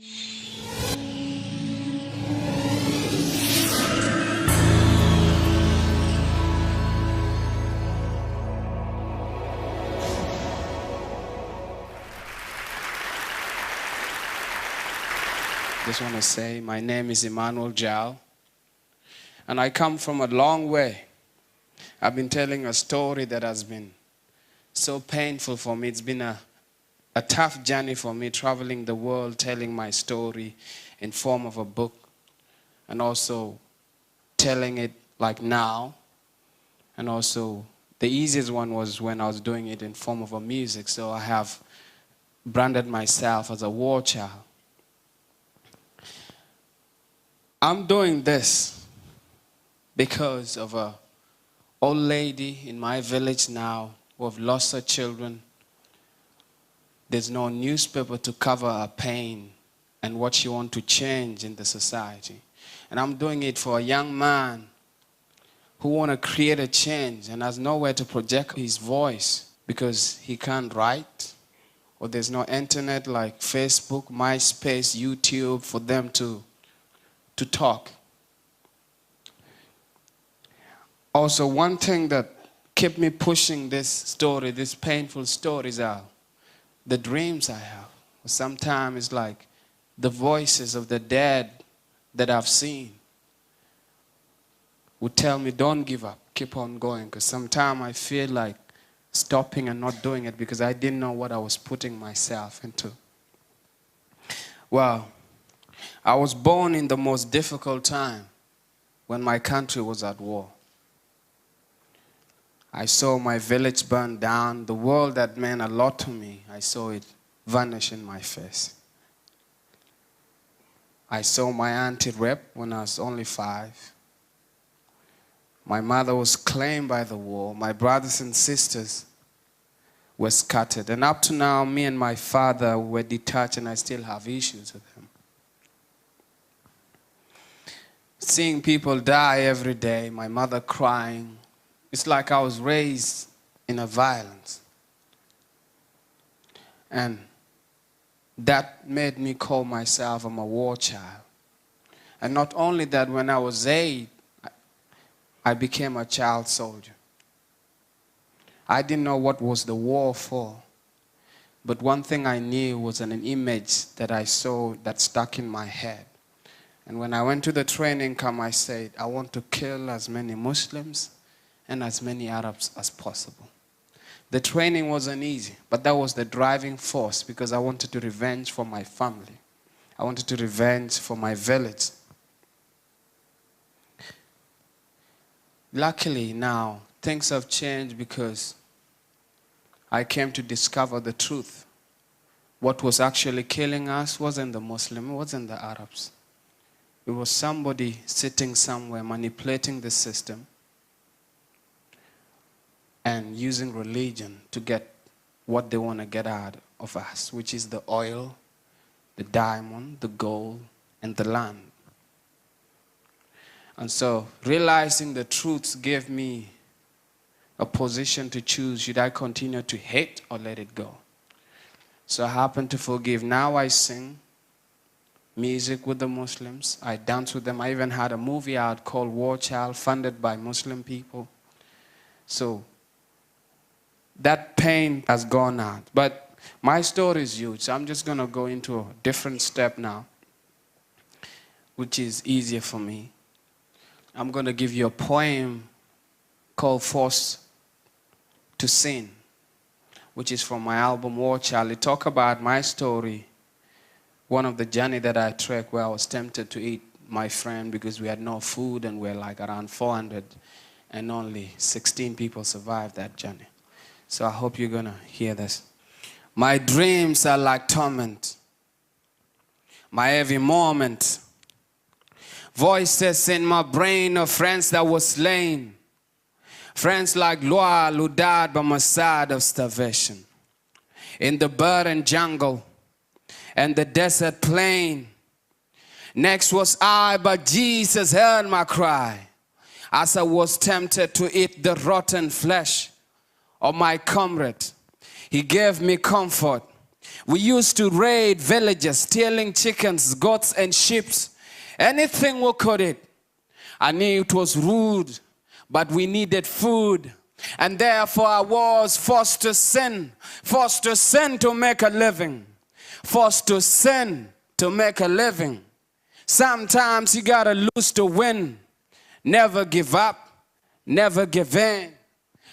Just want to say, my name is Emmanuel Jal, and I come from a long way. I've been telling a story that has been so painful for me. It's been a tough journey for me, traveling the world, telling my story in form of a book, and also telling it like now. And also, the easiest one was when I was doing it in form of a music. So I have branded myself as a war child. I'm doing this because of an old lady in my village now who have lost her children. There's no newspaper to cover her pain and what she wants to change in the society. And I'm doing it for a young man who wants to create a change and has nowhere to project his voice because he can't write, or there's no internet like Facebook, MySpace, YouTube for them to talk. Also, one thing that kept me pushing this story, these painful stories, are the dreams I have. Sometimes it's like the voices of the dead that I've seen would tell me, don't give up, keep on going. Because sometimes I feel like stopping and not doing it because I didn't know what I was putting myself into. Well, I was born in the most difficult time when my country was at war. I saw my village burn down. The world that meant a lot to me, I saw it vanish in my face. I saw my auntie raped when I was only 5. My mother was claimed by the war. My brothers and sisters were scattered. And up to now, me and my father were detached, and I still have issues with him. Seeing people die every day, my mother crying, it's like I was raised in a violence. And that made me call myself a war child. And not only that, when I was 8, I became a child soldier. I didn't know what was the war for. But one thing I knew was an image that I saw that stuck in my head. And when I went to the training camp, I said, I want to kill as many Muslims and as many Arabs as possible. The training wasn't easy, but that was the driving force because I wanted to revenge for my family. I wanted to revenge for my village. Luckily now, things have changed because I came to discover the truth. What was actually killing us wasn't the Muslim, it wasn't the Arabs. It was somebody sitting somewhere manipulating the system and using religion to get what they want to get out of us, which is the oil, the diamond, the gold, and the land. And so realizing the truths gave me a position to choose, should I continue to hate or let it go? So I happen to forgive. Now I sing music with the Muslims. I dance with them. I even had a movie out called War Child, funded by Muslim people. So that pain has gone out. But my story is huge. So I'm just going to go into a different step now, which is easier for me. I'm going to give you a poem called Forced to Sin, which is from my album War Child. It talks about my story, one of the journey that I trekked where I was tempted to eat my friend because we had no food and we're like around 400 and only 16 people survived that journey. So I hope you're going to hear this. My dreams are like torment, my every moment. Voices in my brain of friends that were slain. Friends like Loal who died by my side of starvation. In the barren jungle and the desert plain. Next was I, but Jesus heard my cry as I was tempted to eat the rotten flesh of my comrade. He gave me comfort We used to raid villages, stealing chickens, goats, and sheep. Anything we could eat. I knew it was rude, but we needed food. And therefore I was forced to sin to make a living. Forced to sin to make a living. Sometimes you gotta lose to win. Never give up, never give in.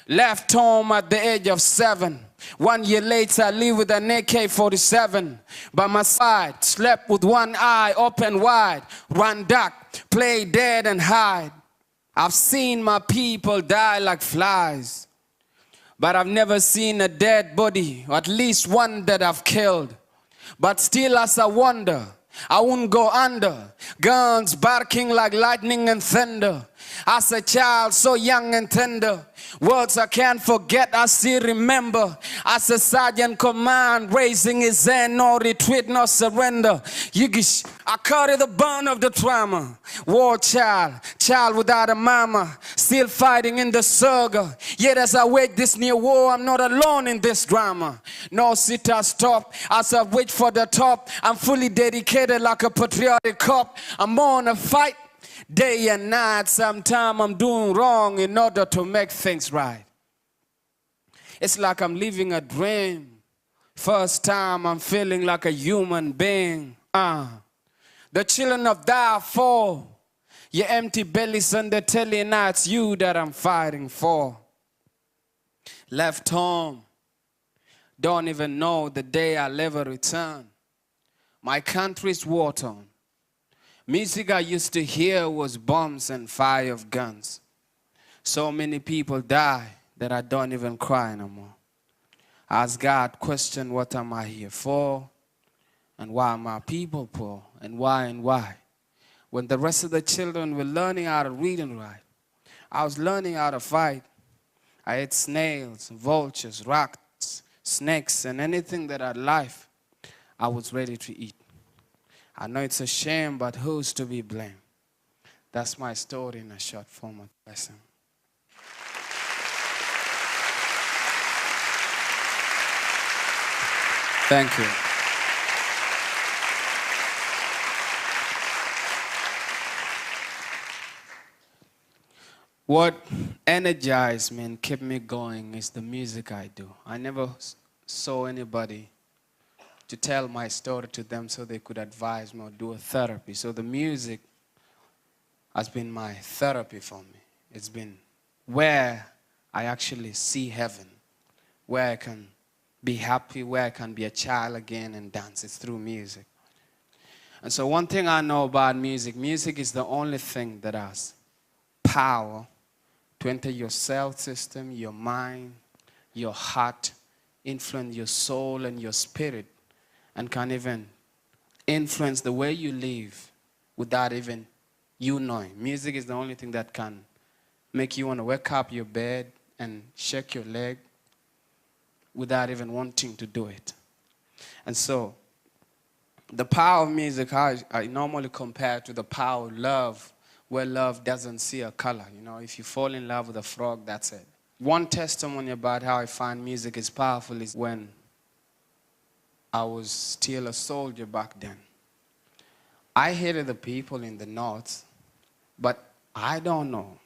Left home at the age of 7. 1 year later, I live with an AK-47 by my side. Slept with one eye open wide. Run duck, play dead and hide. I've seen my people die like flies, but I've never seen a dead body, or at least one that I've killed. But still as I wonder, I won't go under. Guns barking like lightning and thunder. As a child so young and tender, words I can't forget, I still remember. As a sergeant command, raising his hand, no retreat, no surrender. Yigish, I carry the burn of the trauma. War child, child without a mama, still fighting in the saga. Yet as I wage this new war, I'm not alone in this drama. No sit or stop, as I wait for the top. I'm fully dedicated like a patriotic cop. I'm on a fight. Day and night, sometime I'm doing wrong in order to make things right. It's like I'm living a dream. First time I'm feeling like a human being. The children of Darfur, your empty bellies and the telly, now it's you that I'm fighting for. Left home, don't even know the day I'll ever return. My country's war-torn. Music I used to hear was bombs and fire of guns. So many people die that I don't even cry no more. I ask God, question, what am I here for? And why are my people poor? And why? When the rest of the children were learning how to read and write, I was learning how to fight. I ate snails, vultures, rats, snakes, and anything that had life, I was ready to eat. I know it's a shame, but who's to be blamed? That's my story in a short form of lesson. Thank you. What energized me and kept me going is the music I do. I never saw anybody to tell my story to them so they could advise me or do a therapy. So the music has been my therapy for me. It's been where I actually see heaven, where I can be happy, where I can be a child again and dance. It's through music. And so one thing I know about music, music is the only thing that has power to enter your cell system, your mind, your heart, influence your soul and your spirit, and can even influence the way you live without even you knowing. Music is the only thing that can make you want to wake up your bed and shake your leg without even wanting to do it. And so the power of music, I normally compare to the power of love, where love doesn't see a color. You know, if you fall in love with a frog, that's it. One testimony about how I find music is powerful is when I was still a soldier back then. I hated the people in the north, but I don't know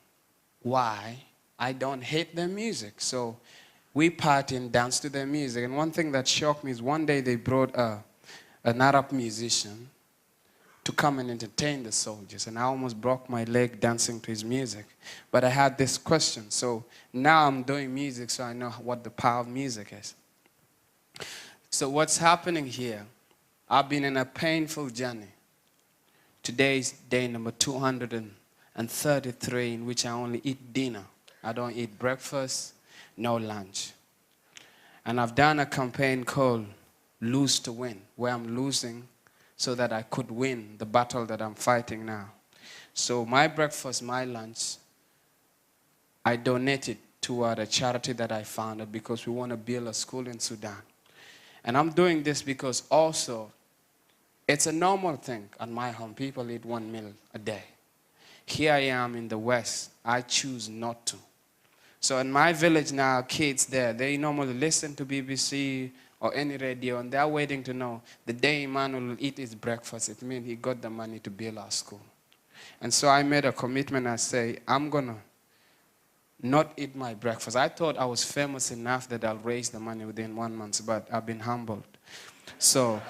why I don't hate their music. So we party and dance to their music. And one thing that shocked me is one day they brought an Arab musician to come and entertain the soldiers. And I almost broke my leg dancing to his music. But I had this question. So now I'm doing music, so I know what the power of music is. So what's happening here, I've been in a painful journey. Today is day number 233 in which I only eat dinner. I don't eat breakfast, no lunch. And I've done a campaign called Lose to Win, where I'm losing so that I could win the battle that I'm fighting now. So my breakfast, my lunch, I donated toward a charity that I founded because we want to build a school in Sudan. And I'm doing this because also it's a normal thing at my home. People eat 1 meal a day. Here I am in the West. I choose not to. So in my village now, kids there, they normally listen to BBC, or any radio, and they're waiting to know the day Emmanuel will eat his breakfast, it means he got the money to build our school. And so I made a commitment. I say, I'm going to not eat my breakfast. I thought I was famous enough that I'll raise the money within 1 month, but I've been humbled. So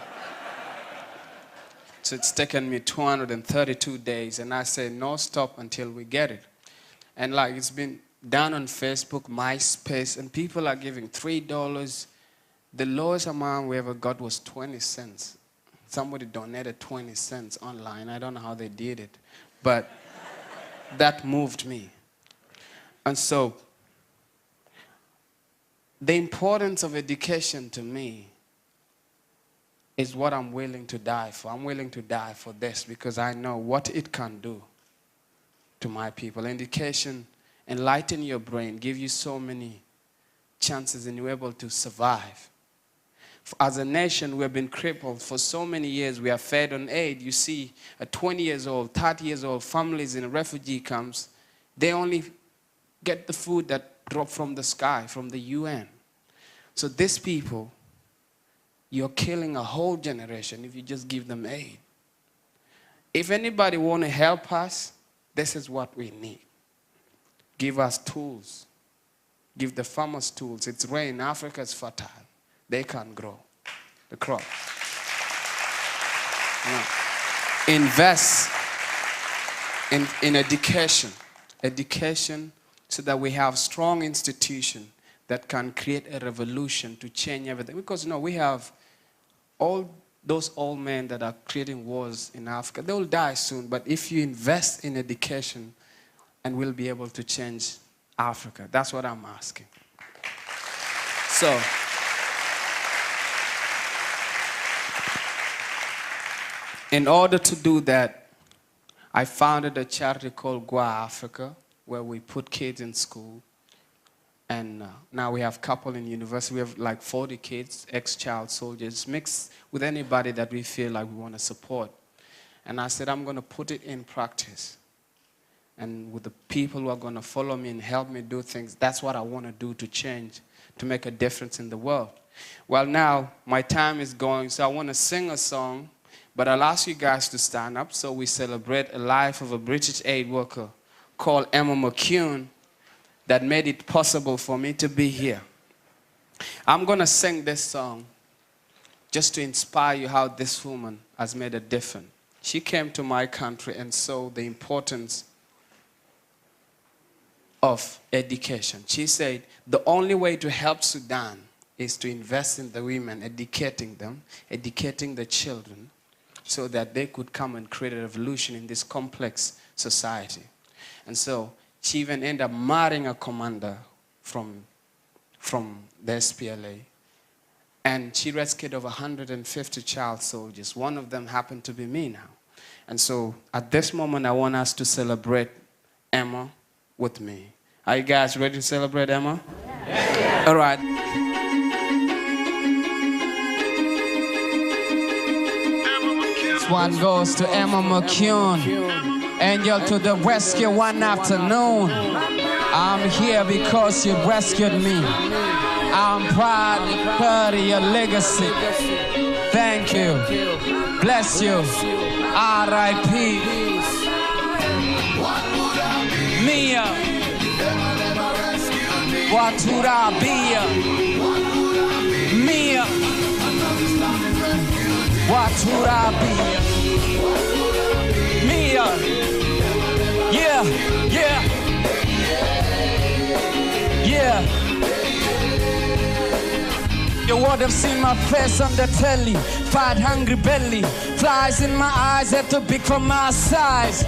it's taken me 232 days, and I say no stop until we get it. And like it's been done on Facebook, MySpace, and people are giving $3. The lowest amount we ever got was 20 cents. Somebody donated 20 cents online. I don't know how they did it, but that moved me. And so the importance of education to me is what I'm willing to die for. I'm willing to die for this because I know what it can do to my people. Education enlighten your brain, give you so many chances, and you're able to survive. As a nation, we've been crippled for so many years. We are fed on aid. You see, a 20 years old, 30 years old families in refugee camps, they only get the food that dropped from the sky, from the UN. So these people, you're killing a whole generation if you just give them aid. If anybody want to help us, this is what we need. Give us tools. Give the farmers tools. It's rain. Africa is fertile. They can grow the crop. Invest in education. Education so that we have strong institutions that can create a revolution to change everything. Because we have all those old men that are creating wars in Africa. They will die soon. But if you invest in education, and we'll be able to change Africa. That's what I'm asking. So, in order to do that, I founded a charity called Gua Africa, where we put kids in school. And now we have a couple in university. We have like 40 kids, ex-child soldiers, mixed with anybody that we feel like we want to support. And I said, I'm going to put it in practice. And with the people who are going to follow me and help me do things, that's what I want to do to change, to make a difference in the world. Well, now my time is going, so I want to sing a song, but I'll ask you guys to stand up so we celebrate a life of a British aid worker called Emma McCune that made it possible for me to be here. I'm going to sing this song just to inspire you how this woman has made a difference. She came to my country and saw the importance of education. She said the only way to help Sudan is to invest in the women, educating them, educating the children, so that they could come and create a revolution in this complex society. And so she even ended up marrying a commander from the SPLA. And she rescued over 150 child soldiers. One of them happened to be me now. And so at this moment, I want us to celebrate Emma with me. Are you guys ready to celebrate Emma? Yeah. All right. This one goes to Emma McCune. Angel to the rescue one afternoon. I'm here because you rescued me. I'm proud of your legacy. Thank you. Bless you. R.I.P. Mia. What would I be? Mia. What would I be? Mia. Yeah, yeah. Yeah. You would have seen my face on the telly. Fat, hungry belly. Flies in my eyes, head too big for my size.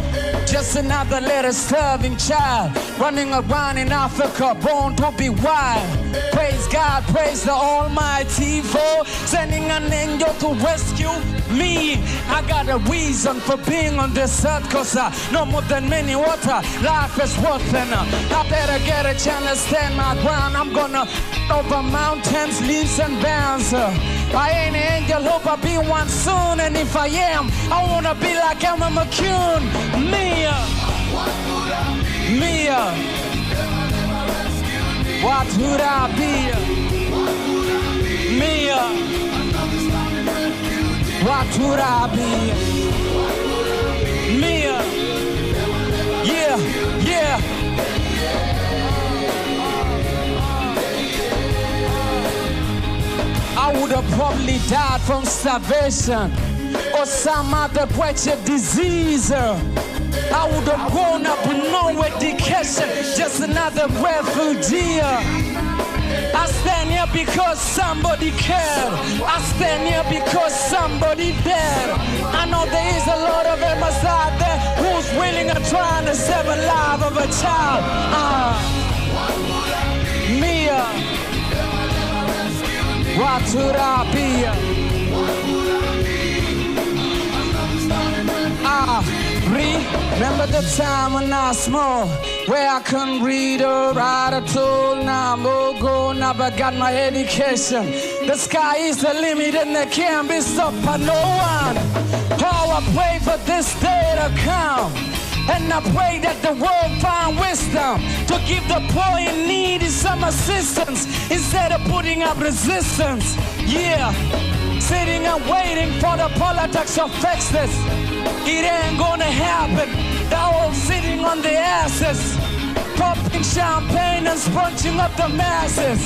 Just another little starving child, running around in Africa, born to be wild. Praise God, praise the Almighty for sending an angel to rescue me. I got a reason for being on this earth, cause I know more than many water. Life is worth it. I better get a chance to stand my ground. I'm gonna over mountains, leaves and bounds. I ain't an angel, hope I'll be one soon. And if I am, I wanna be like Emma McCune. Mia. Mia. What would I be? Me, what would I be? Me, yeah, yeah. I would have probably died from starvation or some other wretched disease. I would have grown up with no education, just another refugee. I stand here because somebody cared. I stand here because somebody dared. I know there is a lot of us out there who's willing and trying to save the life of a child. Me, what would I be? Remember the time when I was small, where I couldn't read or write at all. Now I'm all grown up, I got my education. The sky is the limit and it can't be stopped by no one. Oh, I pray for this day to come, and I pray that the world find wisdom to give the poor in need some assistance instead of putting up resistance. Yeah, sitting and waiting for the politics to fix this. It ain't gonna happen. They're all sitting on their asses, popping champagne and sponging up the masses.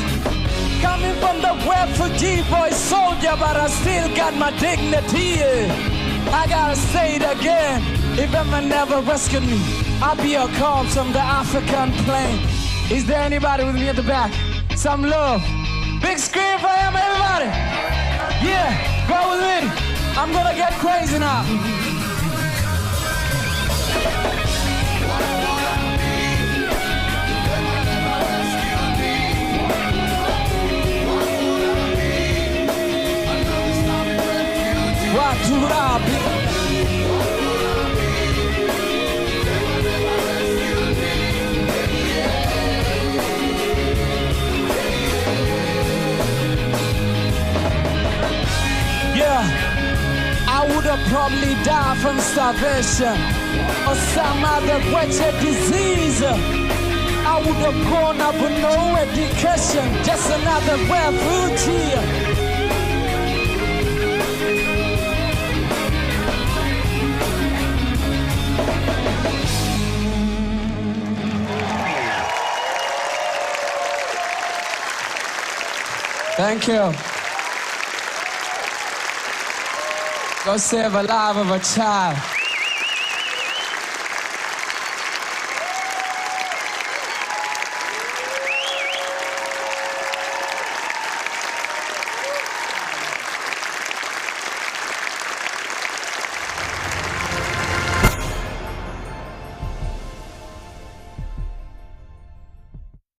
Coming from the refugee boy soldier, but I still got my dignity. I gotta say it again. If Emma never rescued me, I'll be a corpse on the African plain. Is there anybody with me at the back? Some love. Big scream for Emma, everybody. Yeah, go with me. I'm gonna get crazy now. What would I be? Yeah, I would have probably died from starvation or some other wretched disease. I would have grown up with no education, just another refugee. Thank you. Go save the life of a child.